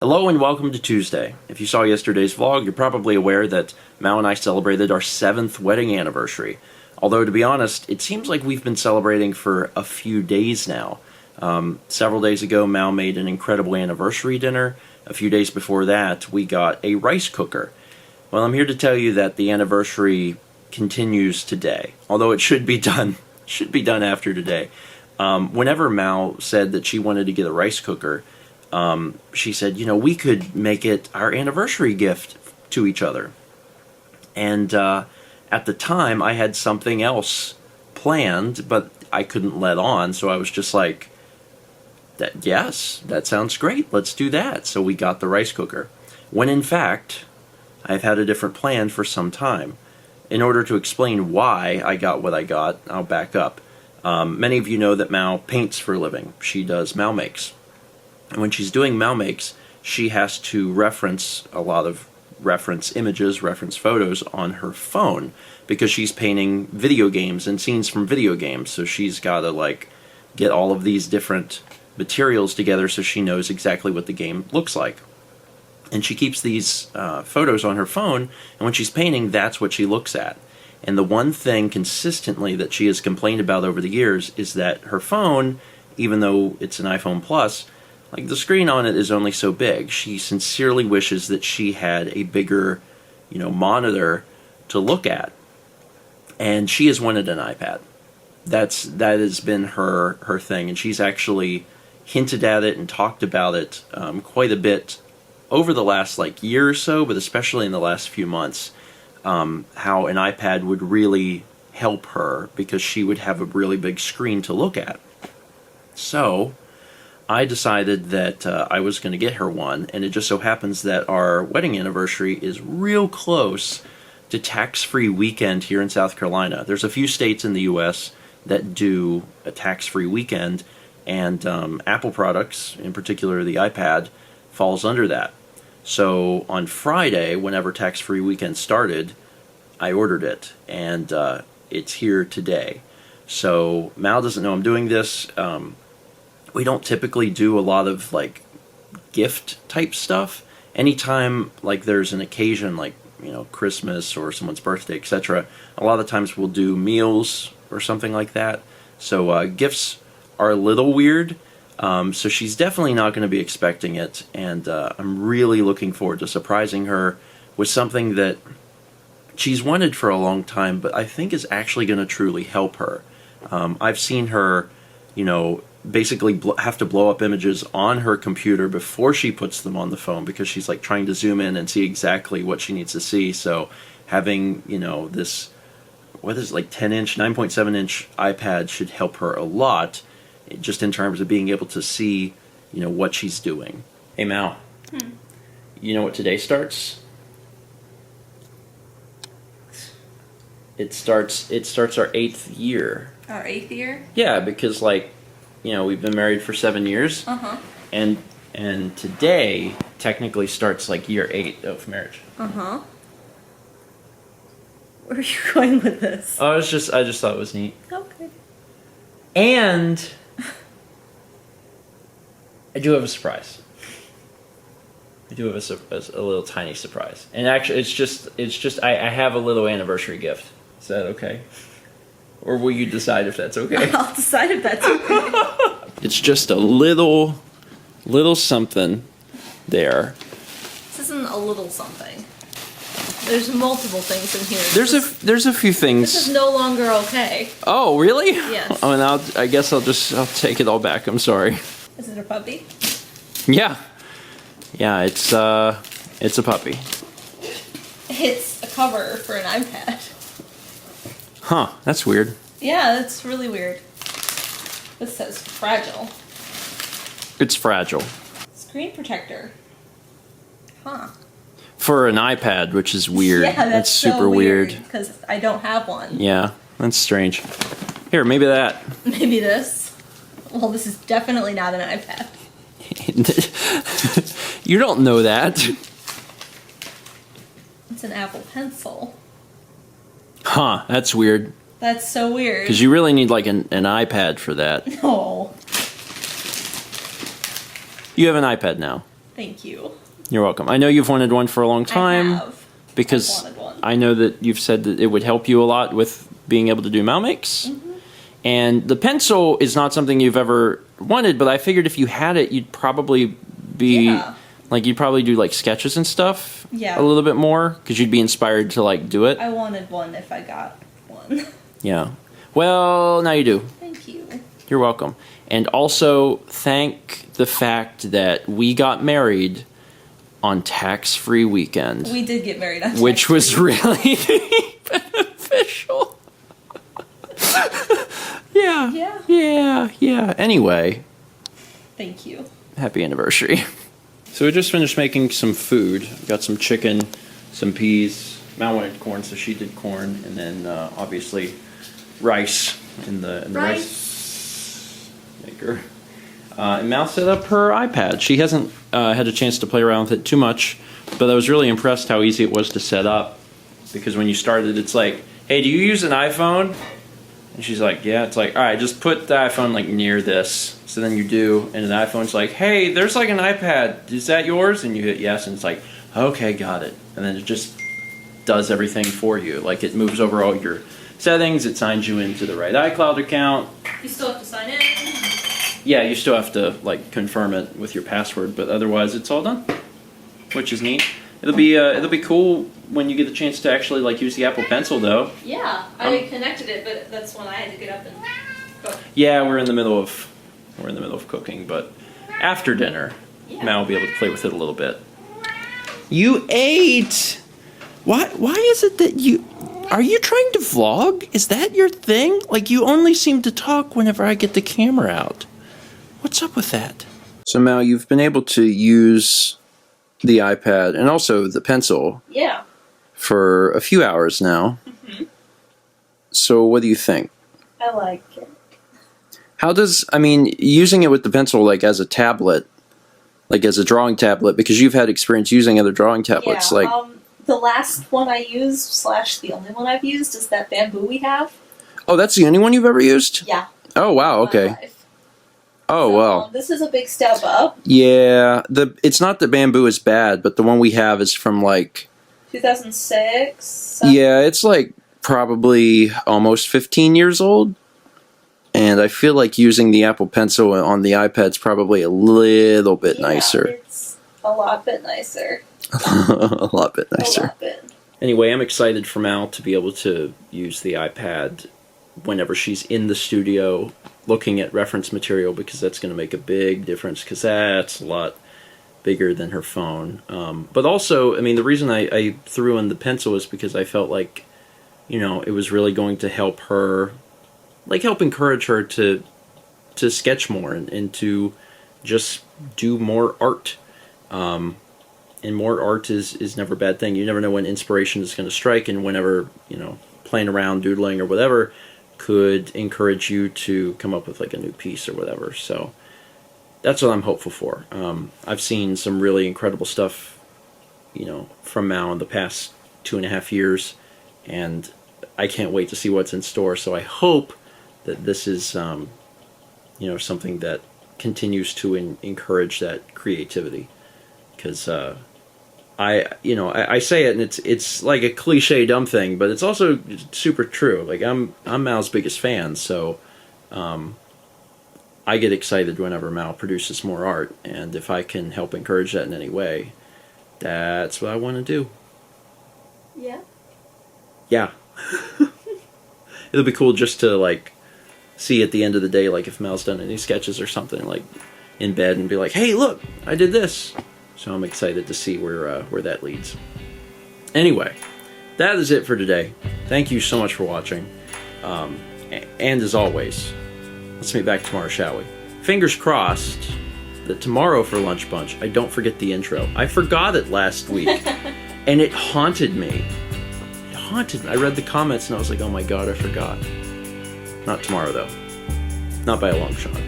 Hello and welcome to Tuesday. If you saw yesterday's vlog, you're probably aware that Mal and I celebrated our 7th wedding anniversary. Although, to be honest, it seems like we've been celebrating for a few days now. Several days ago, Mal made an incredible anniversary dinner. A few days before that, we got a rice cooker. Well, I'm here to tell you that the anniversary continues today, although it should be done after today. Whenever Mal said that she wanted to get a rice cooker, she said, we could make it our anniversary gift to each other. And at the time, I had something else planned, but I couldn't let on, so I was just like, yes, that sounds great, let's do that. So we got the rice cooker. When in fact, I've had a different plan for some time. In order to explain why I got what I got, I'll back up. Many of you know that Mal paints for a living. She does Mal Makes. And when she's doing Mal Makes, she has to reference a lot of reference images, reference photos on her phone because she's painting video games and scenes from video games. So she's got to get all of these different materials together so she knows exactly what the game looks like. And she keeps these photos on her phone, and when she's painting, that's what she looks at. And the one thing consistently that she has complained about over the years is that her phone, even though it's an iPhone Plus, the screen on it is only so big. She sincerely wishes that she had a bigger, monitor to look at. And she has wanted an iPad. That has been her thing, and she's actually hinted at it and talked about it quite a bit over the last year or so, but especially in the last few months, how an iPad would really help her because she would have a really big screen to look at. So I decided that I was going to get her one, and it just so happens that our wedding anniversary is real close to tax-free weekend here in South Carolina. There's a few states in the U.S. that do a tax-free weekend, and Apple products, in particular the iPad, falls under that. So on Friday, whenever tax-free weekend started, I ordered it, and it's here today. So Mal doesn't know I'm doing this. We don't typically do a lot of gift type stuff. Anytime there's an occasion Christmas or someone's birthday, etc., a lot of times we'll do meals or something like that. So gifts are a little weird. So she's definitely not going to be expecting it, and I'm really looking forward to surprising her with something that she's wanted for a long time, but I think is actually going to truly help her. I've seen her, basically have to blow up images on her computer before she puts them on the phone because she's trying to zoom in and see exactly what she needs to see. So having, this, 10-inch, 9.7-inch iPad should help her a lot, just in terms of being able to see, what she's doing. Hey, Mal. You know what today starts? It starts our 8th year. Our 8th year? Yeah, because we've been married for 7 years. Uh-huh. And today technically starts year 8 of marriage. Uh-huh. Where are you going with this? Oh, I just thought it was neat. Okay. And I do have a surprise. I do have a little tiny surprise. And actually, it's just I have a little anniversary gift. Is that okay? Or will you decide if that's okay? I'll decide if that's okay. It's just a little something there. This isn't a little something. There's multiple things in here. There's a few things. This is no longer okay. Oh, really? Yes. Oh, and I guess I'll take it all back. I'm sorry. Is it a puppy? Yeah. Yeah, it's a puppy. It's a cover for an iPad. Huh, that's weird. Yeah, that's really weird. This says fragile. It's fragile. Screen protector. Huh. For an iPad, which is weird. Yeah, that's super so weird. Because I don't have one. Yeah, that's strange. Here, maybe that. Maybe this. Well, this is definitely not an iPad. You don't know that. It's an Apple Pencil. Huh, that's weird. That's so weird. Because you really need an iPad for that. No. You have an iPad now. Thank you. You're welcome. I know you've wanted one for a long time. I have. Because I've wanted one. I know that you've said that it would help you a lot with being able to do Mal makes. Mm-hmm. And the pencil is not something you've ever wanted, but I figured if you had it, you'd probably be... Yeah. Like, you'd probably do, like, sketches and stuff Yeah. a little bit more, because you'd be inspired to, like, do it. I wanted one if I got one. Yeah. Well, now you do. Thank you. You're welcome. And also, thank the fact that we got married on tax-free weekend. We did get married on Which was tax-free. really beneficial. Yeah. Yeah. Yeah. Anyway, Thank you. happy anniversary. So we just finished making some food. Got some chicken, some peas. Mal wanted corn, so she did corn, and then obviously rice in the rice maker. And Mal set up her iPad. She hasn't had a chance to play around with it too much, but I was really impressed how easy it was to set up. Because when you started, it's like, hey, do you use an iPhone? And she's like, yeah. It's like, all right, just put the iPhone like near this. So then you do, and the iPhone's like, hey, there's like an iPad. Is that yours? And you hit yes, and it's like, okay, got it. And then it just does everything for you. Like it moves over all your settings. It signs you into the right iCloud account. You still have to sign in. Yeah, you still have to like confirm it with your password, but otherwise it's all done, which is neat. It'll be cool when you get the chance to actually like use the Apple Pencil, though. Yeah, I connected it, but that's when I had to get up and cook. Yeah, we're in the middle of cooking, but after dinner, Yeah. Mal will be able to play with it a little bit. You ate. Why is it that you? Are you trying to vlog? Is that your thing? Like you only seem to talk whenever I get the camera out. What's up with that? So Mal, you've been able to use the iPad and also the pencil Yeah. for a few hours now. Mm-hmm. So what do you think? I like it. How does, I mean, using it with the pencil like as a tablet, like as a drawing tablet, because you've had experience using other drawing tablets, like, the last one I used, / the only one I've used, is that bamboo we have. oh, that's the only one you've ever used? Yeah. Oh, wow, My okay. life. Oh, So, well. this is a big step up. Yeah, it's not that bamboo is bad, but the one we have is from like, 2006. yeah, it's like probably almost 15 years old. And I feel like using the Apple Pencil on the iPad's probably a little bit nicer. It's a lot bit nicer. A lot bit nicer. A lot bit. Anyway, I'm excited for Mal to be able to use the iPad whenever she's in the studio looking at reference material, because that's going to make a big difference, because that's a lot bigger than her phone. But also, I mean, the reason I threw in the pencil is because I felt like, you know, it was really going to help her, like help encourage her to sketch more and to just do more art. And more art is never a bad thing. You never know when inspiration is going to strike, and whenever, you know, playing around, doodling, or whatever could encourage you to come up with like a new piece or whatever. So that's what I'm hopeful for. I've seen some really incredible stuff, you know, from Mal in the past 2.5 years, and I can't wait to see what's in store. So I hope that this is, you know, something that continues to encourage that creativity. Because I say it, and it's like a cliche dumb thing, but it's also super true. Like I'm Mal's biggest fan, so I get excited whenever Mal produces more art, and if I can help encourage that in any way, that's what I want to do. Yeah. Yeah. It'll be cool just to like see at the end of the day, like if Mal's done any sketches or something, like in bed, and be like, "Hey, look, I did this." So I'm excited to see where that leads. Anyway, that is it for today. Thank you so much for watching. And as always, let's meet back tomorrow, shall we? Fingers crossed that tomorrow for Lunch Bunch, I don't forget the intro. I forgot it last week, and it haunted me. It haunted me. I read the comments, and I was like, oh my god, I forgot. Not tomorrow, though. Not by a long shot.